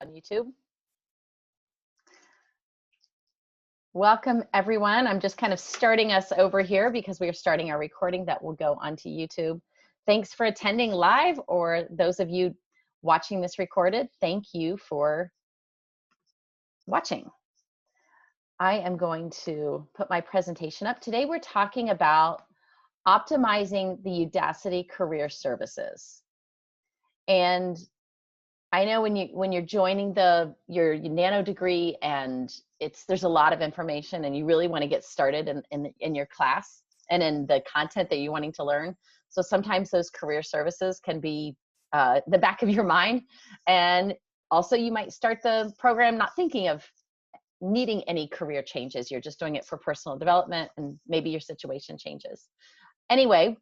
on YouTube. Welcome everyone. I'm just kind of starting us over here because we are starting our recording that will go onto YouTube. Thanks for attending live, or those of you watching this recorded, thank you for watching. I am going to put my presentation up. Today we're talking about optimizing the Udacity Career Services. And I know when you're joining your nano degree and there's a lot of information and you really want to get started in your class and in the content that you're wanting to learn. So sometimes those career services can be the back of your mind. And also you might start the program not thinking of needing any career changes. You're just doing it for personal development and maybe your situation changes. Anyway,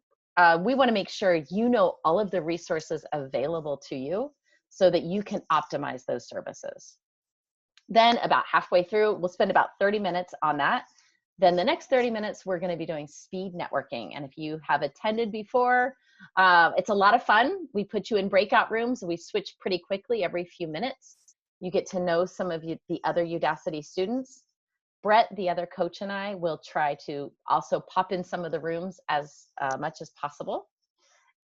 we want to make sure you know all of the resources available to you so that you can optimize those services. Then about halfway through, we'll spend about 30 minutes on that. Then the next 30 minutes, we're going to be doing speed networking. And if you have attended before, it's a lot of fun. We put you in breakout rooms. We switch pretty quickly every few minutes. You get to know some of the other Udacity students. Brett, the other coach, and I will try to also pop in some of the rooms as much as possible.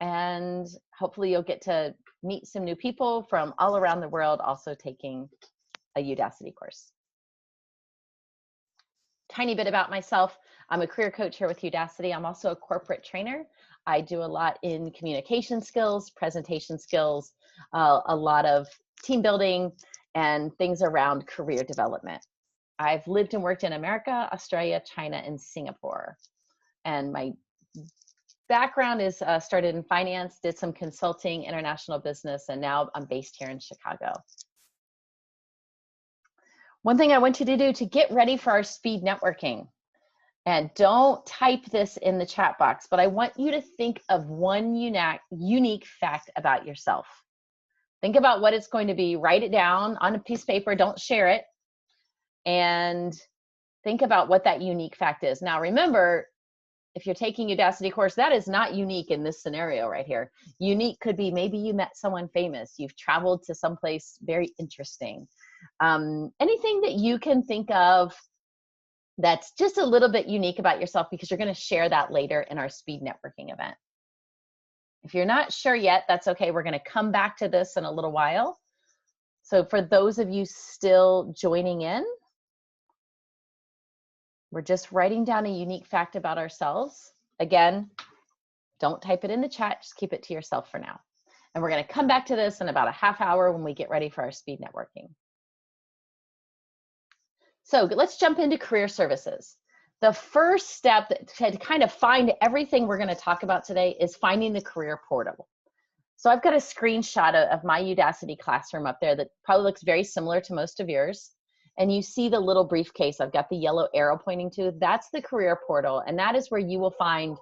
And hopefully you'll get to meet some new people from all around the world also taking a Udacity course. Tiny bit about myself. I'm a career coach here with Udacity. I'm also a corporate trainer. I do a lot in communication skills, presentation skills, a lot of team building, and things around career development. I've lived and worked in America, Australia, China, and Singapore. And my background is started in finance, did some consulting, international business, and now I'm based here in Chicago. One thing I want you to do to get ready for our speed networking, and don't type this in the chat box, but I want you to think of one unique fact about yourself. Think about what it's going to be, write it down on a piece of paper, don't share it, and think about what that unique fact is. Now remember, if you're taking Udacity course, that is not unique in this scenario right here. Unique could be maybe you met someone famous, you've traveled to someplace very interesting. Anything that you can think of that's just a little bit unique about yourself, because you're going to share that later in our speed networking event. If you're not sure yet, that's okay. We're going to come back to this in a little while. So for those of you still joining in, we're just writing down a unique fact about ourselves. Again, don't type it in the chat, just keep it to yourself for now. And we're going to come back to this in about a half hour when we get ready for our speed networking. So let's jump into career services. The first step to kind of find everything we're going to talk about today is finding the career portal. So I've got a screenshot of my Udacity classroom up there that probably looks very similar to most of yours. And you see the little briefcase I've got the yellow arrow pointing to. That's the career portal. And that is where you will find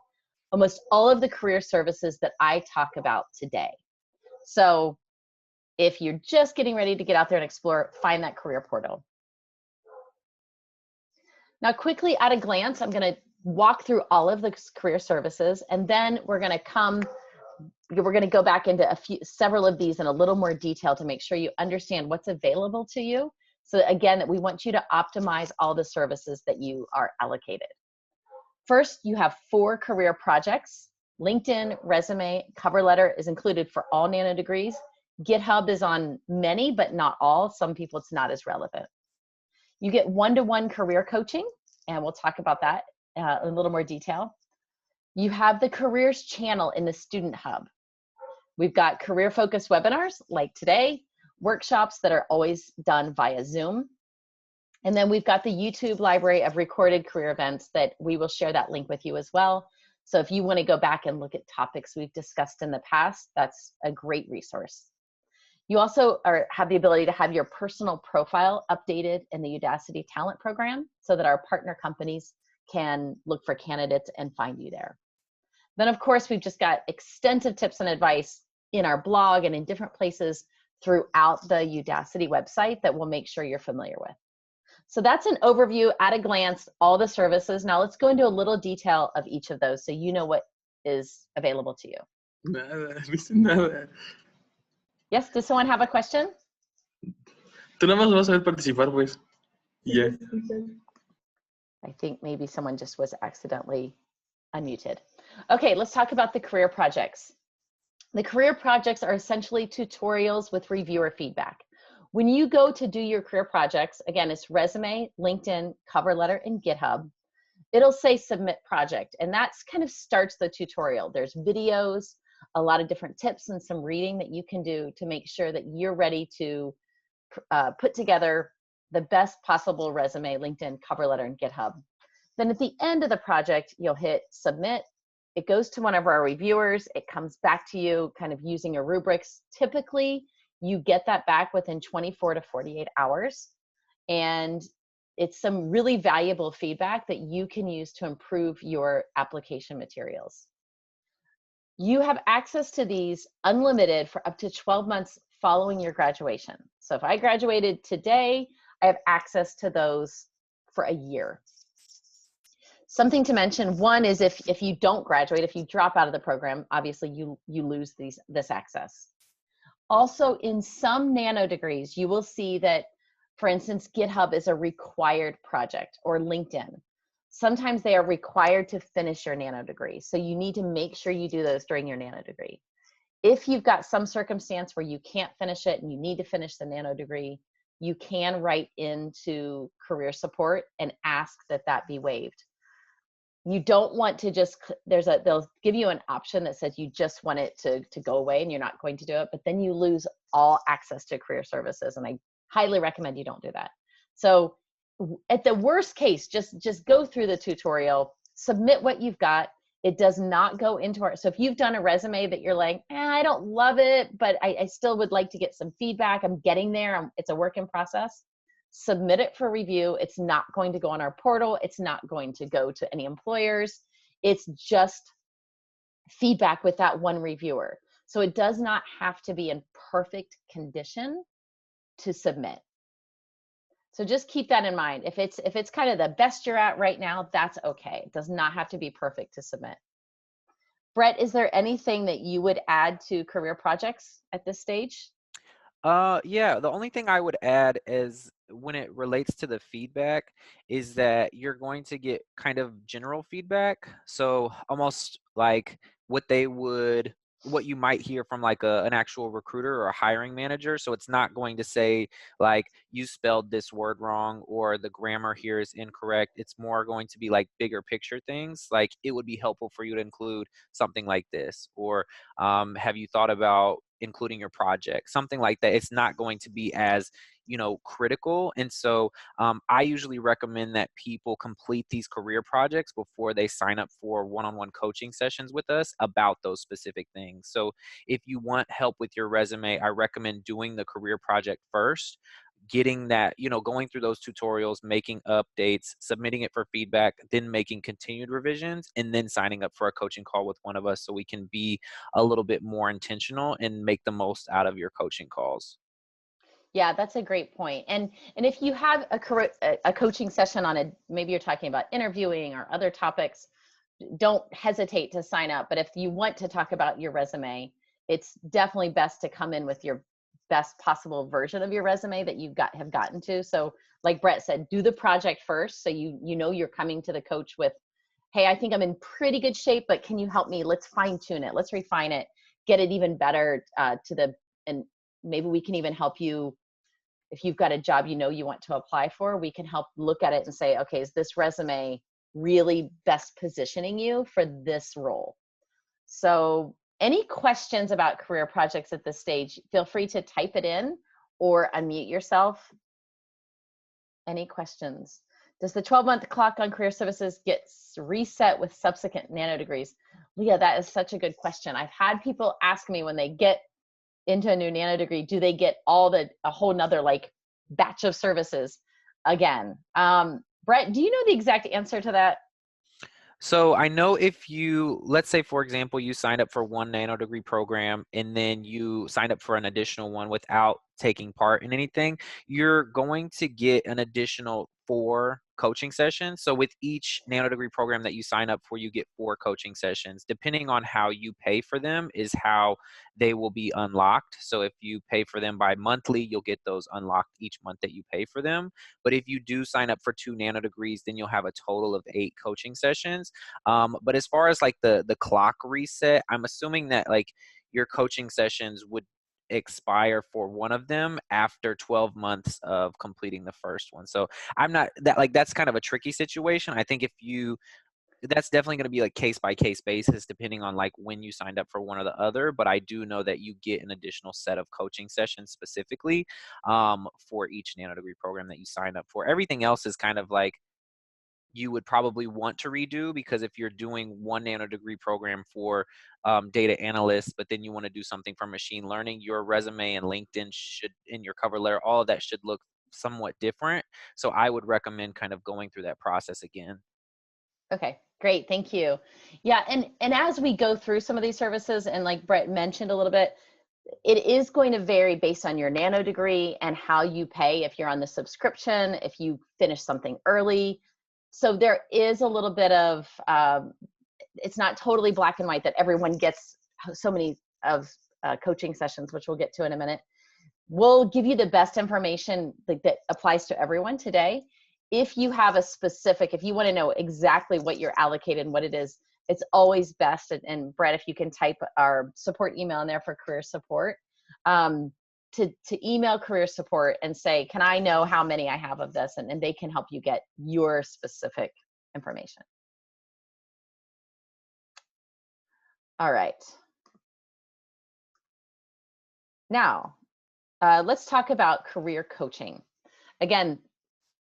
almost all of the career services that I talk about today. So if you're just getting ready to get out there and explore, find that career portal. Now, quickly at a glance, I'm going to walk through all of the career services, and then we're going to go back into several of these in a little more detail to make sure you understand what's available to you. So again, that we want you to optimize all the services that you are allocated. First, you have 4 career projects. LinkedIn, resume, cover letter is included for all nano degrees. GitHub is on many, but not all. Some people it's not as relevant. You get one-to-one career coaching, and we'll talk about that in a little more detail. You have the careers channel in the Student Hub. We've got career-focused webinars like today, workshops that are always done via Zoom. And then we've got the YouTube library of recorded career events that we will share that link with you as well. So if you want to go back and look at topics we've discussed in the past, that's a great resource. You also have the ability to have your personal profile updated in the Udacity Talent Program so that our partner companies can look for candidates and find you there. Then, of course, we've just got extensive tips and advice in our blog and in different places throughout the Udacity website that we'll make sure you're familiar with. So that's an overview at a glance, all the services. Now let's go into a little detail of each of those so you know what is available to you. Yes, does someone have a question? Tú nada más vas a ver participar, pues. Y ya. I think maybe someone just was accidentally unmuted. Okay, let's talk about the career projects. The career projects are essentially tutorials with reviewer feedback. When you go to do your career projects, again, it's resume, LinkedIn, cover letter, and GitHub. It'll say submit project, and that's kind of starts the tutorial. There's videos, a lot of different tips, and some reading that you can do to make sure that you're ready to put together the best possible resume, LinkedIn, cover letter, and GitHub. Then at the end of the project, you'll hit submit. It goes to one of our reviewers. It comes back to you kind of using your rubrics. Typically, you get that back within 24 to 48 hours. And it's some really valuable feedback that you can use to improve your application materials. You have access to these unlimited for up to 12 months following your graduation. So if I graduated today, I have access to those for a year. Something to mention, one is if you don't graduate, if you drop out of the program, obviously you lose this access. Also, in some nano degrees, you will see that, for instance, GitHub is a required project, or LinkedIn. Sometimes they are required to finish your nano degree. So you need to make sure you do those during your nano degree. If you've got some circumstance where you can't finish it and you need to finish the nano degree, you can write into career support and ask that that be waived. You don't want to just, they'll give you an option that says you just want it to go away and you're not going to do it, but then you lose all access to career services. And I highly recommend you don't do that. So at the worst case, just go through the tutorial, submit what you've got. It does not go into our, so if you've done a resume that you're like, I don't love it, but I still would like to get some feedback. I'm getting there. It's a work in process. Submit it for review. It's not going to go on our portal. It's not going to go to any employers. It's just feedback with that one reviewer. So it does not have to be in perfect condition to submit. So just keep that in mind. If it's kind of the best you're at right now, that's okay. It does not have to be perfect to submit. Brett, is there anything that you would add to career projects at this stage? Yeah, the only thing I would add is when it relates to the feedback is that you're going to get kind of general feedback. So almost like what you might hear from like an actual recruiter or a hiring manager. So it's not going to say like you spelled this word wrong or the grammar here is incorrect. It's more going to be like bigger picture things. Like it would be helpful for you to include something like this, or have you thought about including your project, something like that. It's not going to be as critical. And so I usually recommend that people complete these career projects before they sign up for one-on-one coaching sessions with us about those specific things. So if you want help with your resume, I recommend doing the career project first, getting that, going through those tutorials, making updates, submitting it for feedback, then making continued revisions, and then signing up for a coaching call with one of us so we can be a little bit more intentional and make the most out of your coaching calls. Yeah, that's a great point. And if you have a coaching session on maybe you're talking about interviewing or other topics, don't hesitate to sign up. But if you want to talk about your resume, it's definitely best to come in with your best possible version of your resume that have gotten to. So like Brett said, do the project first. So you're coming to the coach with, hey, I think I'm in pretty good shape, but can you help me? Let's fine tune it. Let's refine it, get it even better and maybe we can even help you. If you've got a job you want to apply for, we can help look at it and say, okay, is this resume really best positioning you for this role? So any questions about career projects at this stage, feel free to type it in or unmute yourself. Any questions? Does the 12-month clock on career services get reset with subsequent nano degrees? Leah, that is such a good question. I've had people ask me when they get into a new nano degree, do they get a whole nother like batch of services again? Brett, do you know the exact answer to that? So I know if you, let's say, for example, you signed up for one nano degree program and then you signed up for an additional one without taking part in anything, you're going to get an additional 4 coaching sessions. So with each nanodegree program that you sign up for, you get 4 coaching sessions. Depending on how you pay for them is how they will be unlocked. So if you pay for them by monthly, you'll get those unlocked each month that you pay for them. But if you do sign up for 2 nanodegrees, then you'll have a total of 8 coaching sessions. But as far as like the clock reset, I'm assuming that like your coaching sessions would expire for one of them after 12 months of completing the first one. So I'm not that like that's kind of a tricky situation. I think if you that's definitely going to be like case by case basis depending on like when you signed up for one or the other, but I do know that you get an additional set of coaching sessions specifically for each nanodegree program that you sign up for. Everything else is kind of like you would probably want to redo, because if you're doing one nanodegree program for data analysts, but then you want to do something for machine learning, your resume and LinkedIn should, in your cover letter, all of that should look somewhat different. So I would recommend kind of going through that process again. Okay, great. Thank you. Yeah. And as we go through some of these services, and like Brett mentioned a little bit, it is going to vary based on your nano degree and how you pay. If you're on the subscription, if you finish something early. So there is a little bit of, it's not totally black and white that everyone gets so many of coaching sessions, which we'll get to in a minute. We'll give you the best information that applies to everyone today. If you have a specific, if you want to know exactly what you're allocated and what it is, it's always best. And Brett, if you can type our support email in there for career support, to email career support and say, can I know how many I have of this? And they can help you get your specific information. All right. Now, let's talk about career coaching. Again,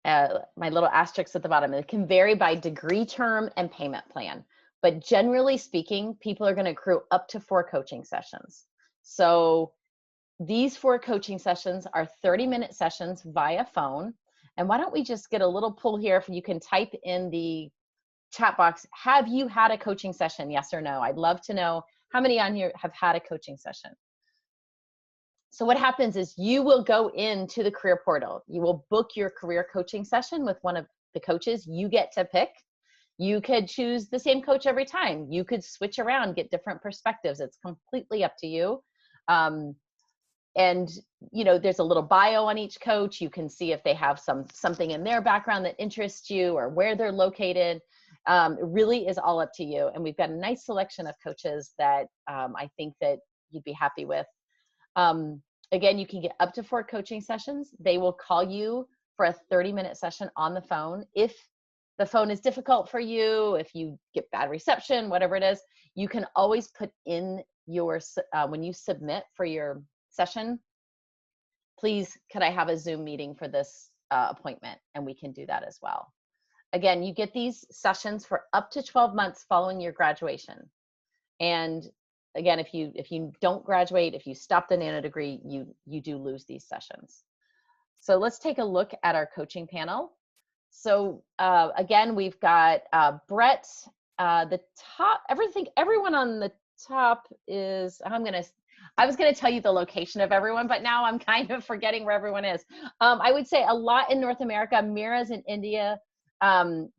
my little asterisk at the bottom, it can vary by degree term and payment plan. But generally speaking, people are going to accrue up to 4 coaching sessions. So these 4 coaching sessions are 30-minute sessions via phone. And why don't we just get a little pull here, if you can type in the chat box, have you had a coaching session? Yes or no? I'd love to know how many on here have had a coaching session. So what happens is you will go into the career portal. You will book your career coaching session with one of the coaches. You get to pick. You could choose the same coach every time. You could switch around, get different perspectives. It's completely up to you. And there's a little bio on each coach. You can see if they have something in their background that interests you or where they're located. It really is all up to you. And we've got a nice selection of coaches that I think that you'd be happy with. Again, you can get up to 4 coaching sessions. They will call you for a 30-minute session on the phone. If the phone is difficult for you, if you get bad reception, whatever it is, you can always put in your, when you submit for your session, please, could I have a Zoom meeting for this appointment? And we can do that as well. Again, you get these sessions for up to 12 months following your graduation. And again, if you don't graduate, if you stop the nano degree, you do lose these sessions. So let's take a look at our coaching panel. So again, we've got Brett, the top, everyone on the top is, I was gonna tell you the location of everyone, but now I'm kind of forgetting where everyone is. I would say a lot in North America. Mira's in India.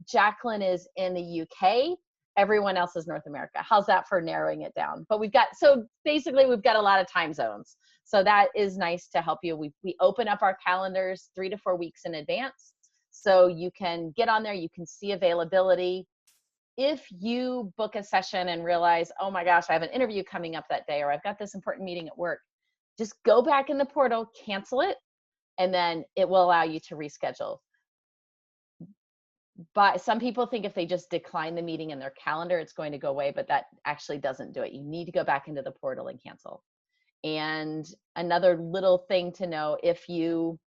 Jacqueline is in the UK. Everyone else is North America. How's that for narrowing it down? But so basically we've got a lot of time zones. So that is nice to help you. We open up our calendars 3 to 4 weeks in advance. So you can get on there, you can see availability. If you book a session and realize, oh my gosh, I have an interview coming up that day, or I've got this important meeting at work, just go back in the portal, cancel it, and then it will allow you to reschedule. But some people think if they just decline the meeting in their calendar, it's going to go away, but that actually doesn't do it. You need to go back into the portal and cancel. And another little thing to know, if you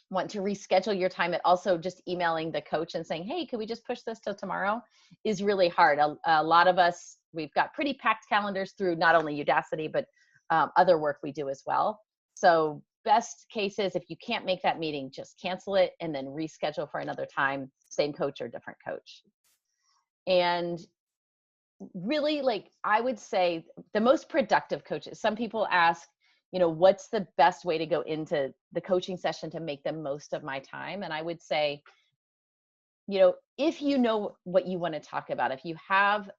want to reschedule your time, also just emailing the coach and saying, hey, could we just push this till tomorrow, is really hard. A lot of us, we've got pretty packed calendars through not only Udacity, but other work we do as well. So best case is if you can't make that meeting, just cancel it and then reschedule for another time, same coach or different coach. And really, like, I would say the most productive coaches, some people ask, you know, what's the best way to go into the coaching session to make the most of my time? And I would say, you know, if you know what you want to talk about, if you have,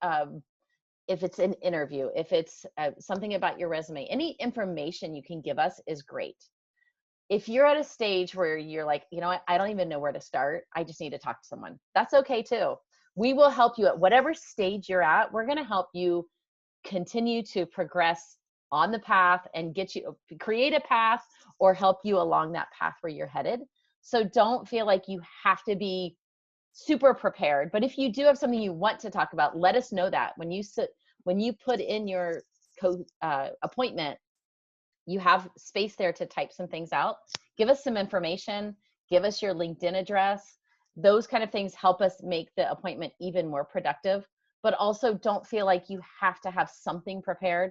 if it's an interview, if it's something about your resume, any information you can give us is great. If you're at a stage where you're like, you know what, I don't even know where to start, I just need to talk to someone, that's okay too. We will help you at whatever stage you're at. We're going to help you continue to progress on the path and get you, create a path or help you along that path where you're headed. So don't feel like you have to be super prepared. But if you do have something you want to talk about, let us know that. When you put in your appointment, you have space there to type some things out. Give us some information. Give us your LinkedIn address. Those kind of things help us make the appointment even more productive. But also don't feel like you have to have something prepared.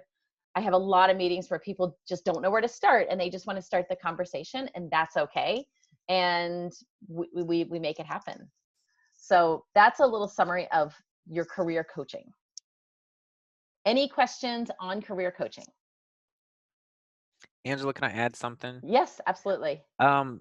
I have a lot of meetings where people just don't know where to start and they just want to start the conversation, and that's okay. And we make it happen. So that's a little summary of your career coaching. Any questions on career coaching? Angela, can I add something? Yes, absolutely.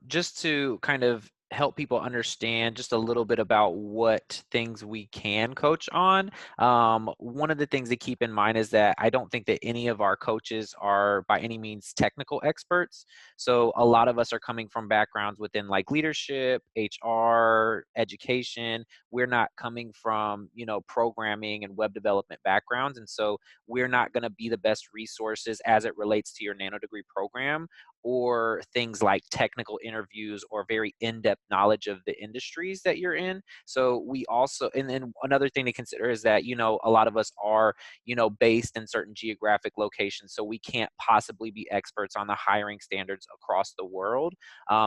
Just to kind of help people understand just a little bit about what things we can coach on. One of the things to keep in mind is that I don't think that any of our coaches are by any means technical experts. So a lot of us are coming from backgrounds within like leadership, HR, education. We're not coming from, you know, programming and web development backgrounds. And so we're not going to be the best resources as it relates to your nano degree program, or things like technical interviews or very in-depth knowledge of the industries that you're in. So we also, and then another thing to consider is that, you know, a lot of us are, you know, based in certain geographic locations. So we can't possibly be experts on the hiring standards across the world.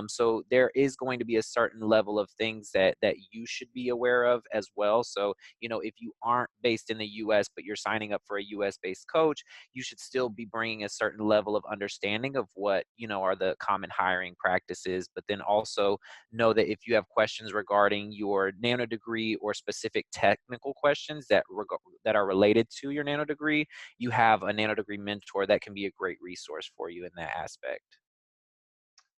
So there is going to be a certain level of things that you should be aware of as well. So, you know, if you aren't based in the US, but you're signing up for a US based coach, you should still be bringing a certain level of understanding of what, you know, are the common hiring practices. But then also know that if you have questions regarding your nano degree or specific technical questions that are related to your nano degree, you have a nano degree mentor that can be a great resource for you in that aspect.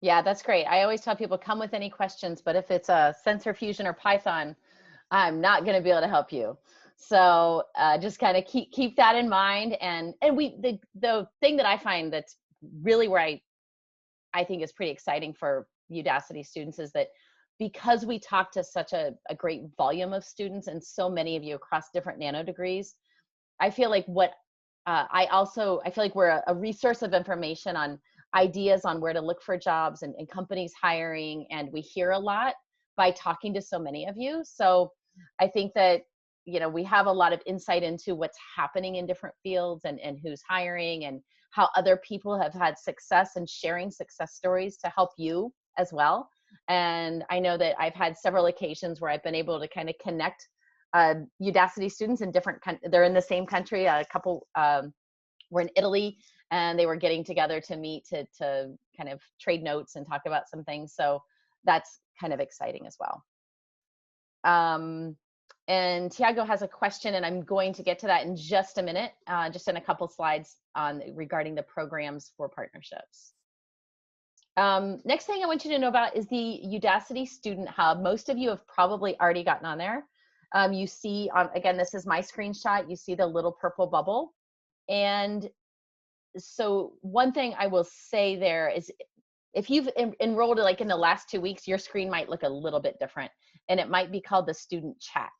Yeah, that's great. I always tell people, come with any questions, but if it's a sensor fusion or Python, I'm not going to be able to help you. So just kind of keep that in mind. And the thing that I find that's really where I think is pretty exciting for Udacity students is that because we talk to such a great volume of students and so many of you across different nano degrees, I feel like I feel like we're a resource of information on ideas on where to look for jobs and companies hiring. And we hear a lot by talking to so many of you. So I think that, you know, we have a lot of insight into what's happening in different fields and who's hiring and how other people have had success and sharing success stories to help you as well. And I know that I've had several occasions where I've been able to kind of connect Udacity students in different, they're in the same country. A couple were in Italy and they were getting together to meet to kind of trade notes and talk about some things. So that's kind of exciting as well. And Tiago has a question, and I'm going to get to that in just a minute, just in a couple slides regarding the programs for partnerships. Next thing I want you to know about is the Udacity Student Hub. Most of you have probably already gotten on there. You see, again, this is my screenshot. You see the little purple bubble. And so one thing I will say there is, if you've enrolled like in the last 2 weeks, your screen might look a little bit different, and it might be called the student chat.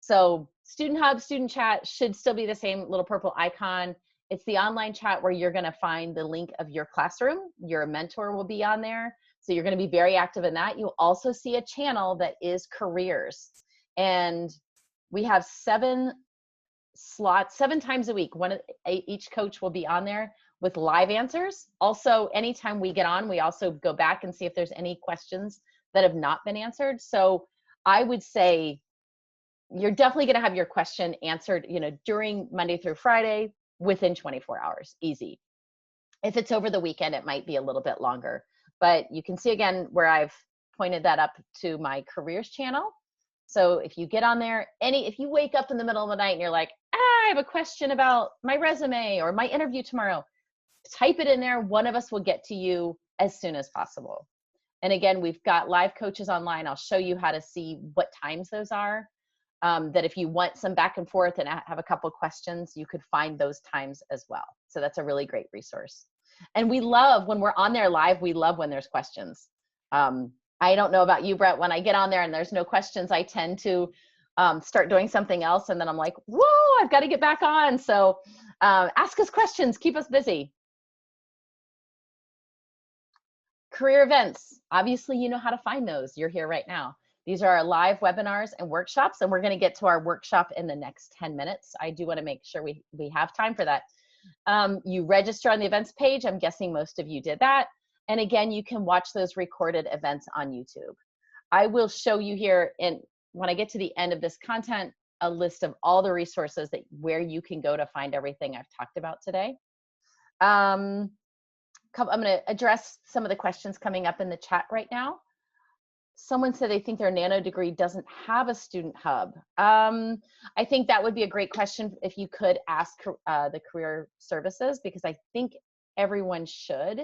So Student Hub, student chat should still be the same little purple icon. It's the online chat where you're going to find the link of your classroom. Your mentor will be on there. So you're going to be very active in that. You'll also see a channel that is careers. And we have 7 slots, 7 times a week. Each coach will be on there with live answers. Also, anytime we get on, we also go back and see if there's any questions that have not been answered. So I would say you're definitely going to have your question answered, you know, during Monday through Friday within 24 hours, easy. If it's over the weekend, it might be a little bit longer, but you can see again where I've pointed that up to my careers channel. So if you get on there, if you wake up in the middle of the night and you're like, I have a question about my resume or my interview tomorrow, type it in there. One of us will get to you as soon as possible. And again, we've got live coaches online. I'll show you how to see what times those are. That if you want some back and forth and have a couple questions, you could find those times as well. So that's a really great resource. And we love when we're on there live, we love when there's questions. I don't know about you, Brett, when I get on there and there's no questions, I tend to start doing something else. And then I'm like, whoa, I've got to get back on. So ask us questions, keep us busy. Career events, obviously you know how to find those. You're here right now. These are our live webinars and workshops, and we're going to get to our workshop in the next 10 minutes. I do want to make sure we have time for that. You register on the events page. I'm guessing most of you did that. And again, you can watch those recorded events on YouTube. I will show you here, when I get to the end of this content, a list of all the resources where you can go to find everything I've talked about today. I'm going to address some of the questions coming up in the chat right now. Someone said they think their nano degree doesn't have a student hub. I think that would be a great question if you could ask the career services, because I think everyone should,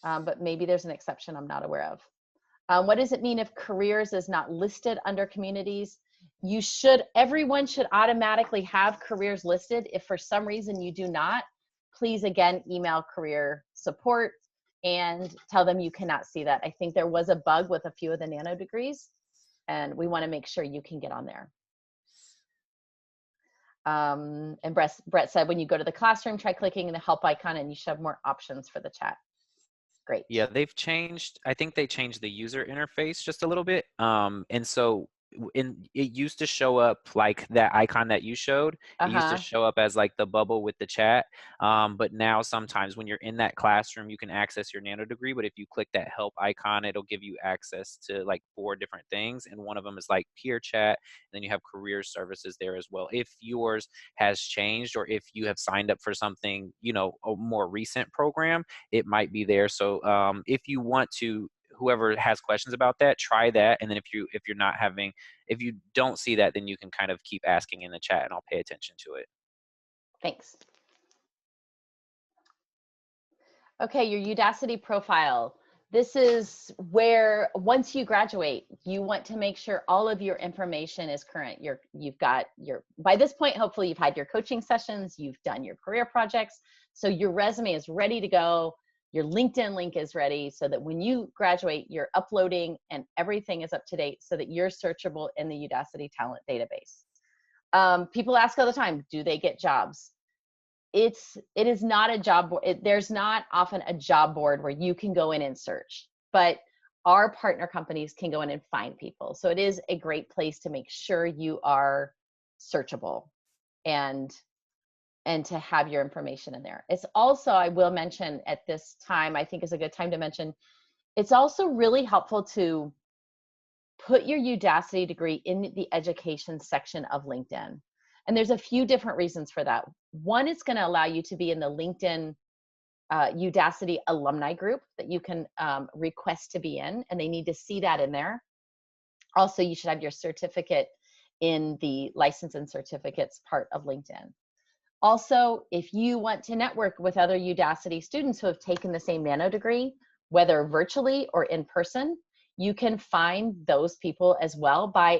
but maybe there's an exception I'm not aware of. What does it mean if careers is not listed under communities? Everyone should automatically have careers listed. If for some reason you do not, please again, email career support and tell them you cannot see that. I think there was a bug with a few of the nano degrees, and we want to make sure you can get on there. And Brett said, when you go to the classroom, try clicking the help icon and you should have more options for the chat. Great. Yeah, I think they changed the user interface just a little bit. And so it used to show up like that icon that you showed. It used to show up as like the bubble with the chat. But now sometimes when you're in that classroom, you can access your nano degree. But if you click that help icon, it'll give you access to like 4 different things. And one of them is like peer chat. And then you have career services there as well. If yours has changed, or if you have signed up for something, you know, a more recent program, it might be there. So if you want to, whoever has questions about that, try that. And then if you don't see that, then you can kind of keep asking in the chat and I'll pay attention to it. Thanks. Okay, your Udacity profile. This is where once you graduate, you want to make sure all of your information is current. By this point, hopefully you've had your coaching sessions, you've done your career projects. So your resume is ready to go. Your LinkedIn link is ready so that when you graduate, you're uploading and everything is up to date so that you're searchable in the Udacity talent database. People ask all the time, do they get jobs? It is not a job board. There's not often a job board where you can go in and search, but our partner companies can go in and find people. So it is a great place to make sure you are searchable and to have your information in there. It's also, I will mention at this time, I think is a good time to mention, it's also really helpful to put your Udacity degree in the education section of LinkedIn. And there's a few different reasons for that. One, it's going to allow you to be in the LinkedIn Udacity alumni group that you can request to be in, and they need to see that in there. Also, you should have your certificate in the license and certificates part of LinkedIn. Also, if you want to network with other Udacity students who have taken the same nano degree, whether virtually or in person, you can find those people as well by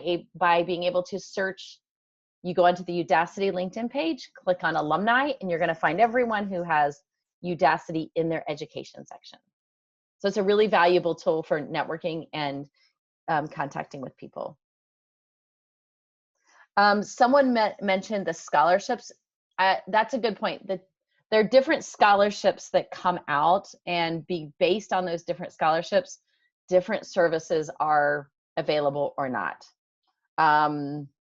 being able to search. You go onto the Udacity LinkedIn page, click on alumni, and you're going to find everyone who has Udacity in their education section. So it's a really valuable tool for networking and contacting with people. Someone mentioned the scholarships. That's a good point. There are different scholarships that come out, and based on those different scholarships, different services are available or not.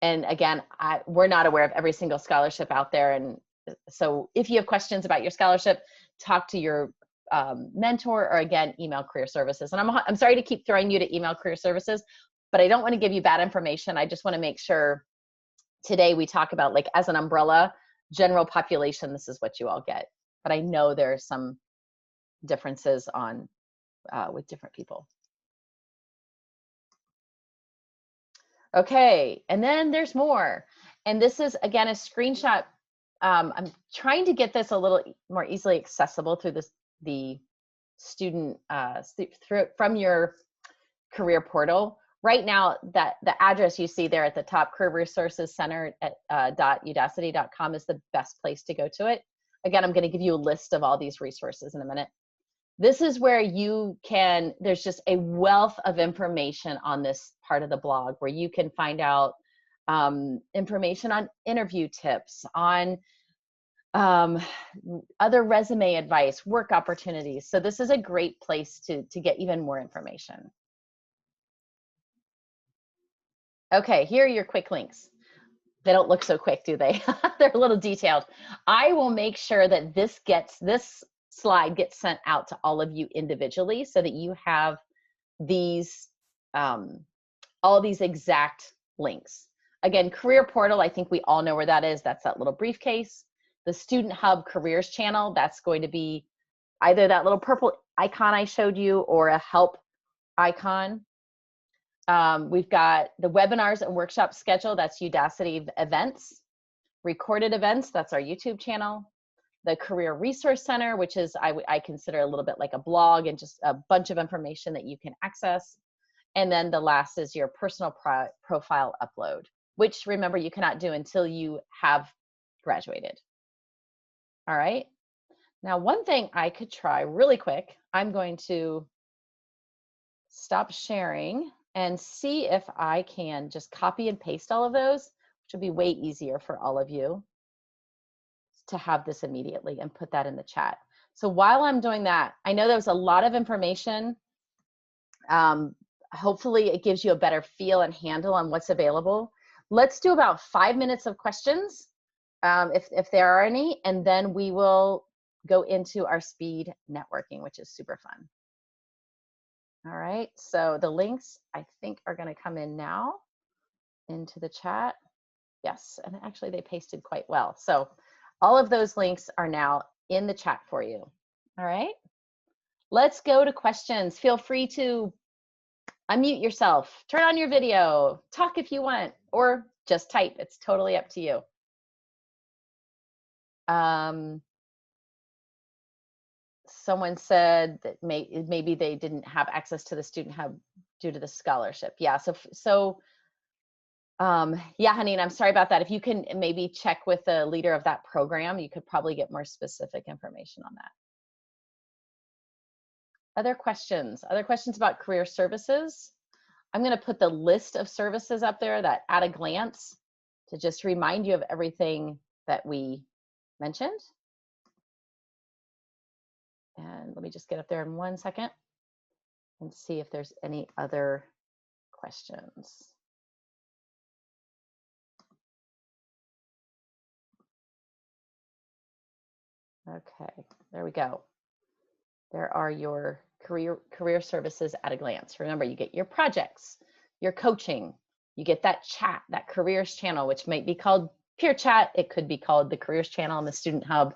And again, we're not aware of every single scholarship out there. And so if you have questions about your scholarship, talk to your mentor, or again, email career services. And I'm sorry to keep throwing you to email career services, but I don't want to give you bad information. I just want to make sure today we talk about, like, as an umbrella, general population, this is what you all get. But I know there are some differences with different people. Okay, and then there's more. And this is, again, a screenshot I'm trying to get this a little more easily accessible through the student from your career portal. Right now, that the address you see there at the top, Career Resources Center at .udacity.com, is the best place to go to it. Again, I'm going to give you a list of all these resources in a minute. This is where you can, there's just a wealth of information on this part of the blog where you can find out information on interview tips, on other resume advice, work opportunities. So this is a great place to get even more information. Okay, here are your quick links. They don't look so quick, do they? They're a little detailed. I will make sure that this slide gets sent out to all of you individually so that you have these, all these exact links. Again, Career Portal, I think we all know where that is. That's that little briefcase. The Student Hub Careers channel, that's going to be either that little purple icon I showed you or a help icon. We've got the webinars and workshop schedule, that's Udacity events. Recorded events, that's our YouTube channel. The Career Resource Center, which is I consider a little bit like a blog and just a bunch of information that you can access. And then the last is your personal profile upload, which remember you cannot do until you have graduated. All right. Now, one thing I could try really quick, I'm going to stop sharing and see if I can just copy and paste all of those, which would be way easier for all of you to have this immediately and put that in the chat. So while I'm doing that, I know there was a lot of information. Hopefully it gives you a better feel and handle on what's available. Let's do about 5 minutes of questions, if there are any, and then we will go into our speed networking, which is super fun. All right, so the links I think are going to come in now into the chat. Yes, and actually they pasted quite well. So all of those links are now in the chat for you. All right, let's go to questions. Feel free to unmute yourself, turn on your video, talk if you want, or just type. It's totally up to you. Someone said that maybe they didn't have access to the Student Hub due to the scholarship. Yeah, yeah, Haneen, I'm sorry about that. If you can maybe check with the leader of that program, you could probably get more specific information on that. Other questions about career services? I'm going to put the list of services up there that at a glance to just remind you of everything that we mentioned. And let me just get up there in 1 second and see if there's any other questions. Okay, there we go. There are your career services at a glance. Remember, you get your projects, your coaching, you get that chat, that careers channel, which might be called peer chat. It could be called the careers channel and the Student Hub.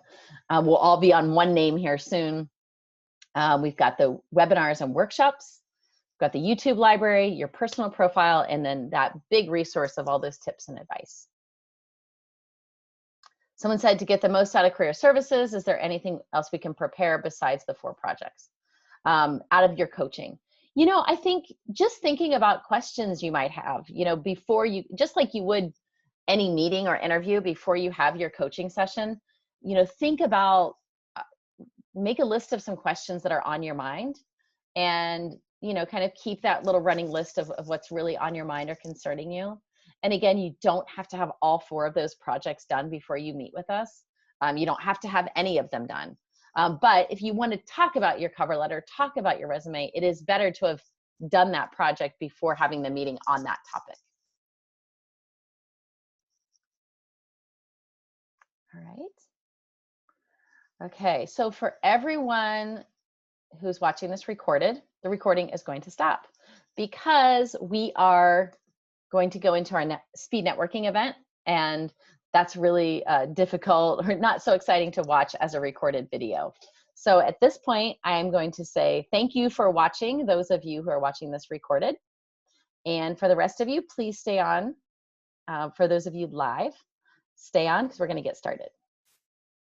We'll all be on one name here soon. We've got the webinars and workshops. We've got the YouTube library, your personal profile, and then that big resource of all those tips and advice. Someone said to get the most out of career services, is there anything else we can prepare besides the 4 projects out of your coaching? You know, I think just thinking about questions you might have, you know, before you, just like you would any meeting or interview before you have your coaching session, you know, think about, make a list of some questions that are on your mind and, you know, kind of keep that little running list of what's really on your mind or concerning you. And again, you don't have to have all 4 of those projects done before you meet with us. You don't have to have any of them done. But if you want to talk about your cover letter, talk about your resume, it is better to have done that project before having the meeting on that topic. All right. Okay, so for everyone who's watching this recorded, the recording is going to stop because we are going to go into our speed networking event, and that's really difficult or not so exciting to watch as a recorded video. So at this point, I am going to say thank you for watching, those of you who are watching this recorded. And for the rest of you, please stay on. For those of you live, stay on because we're going to get started.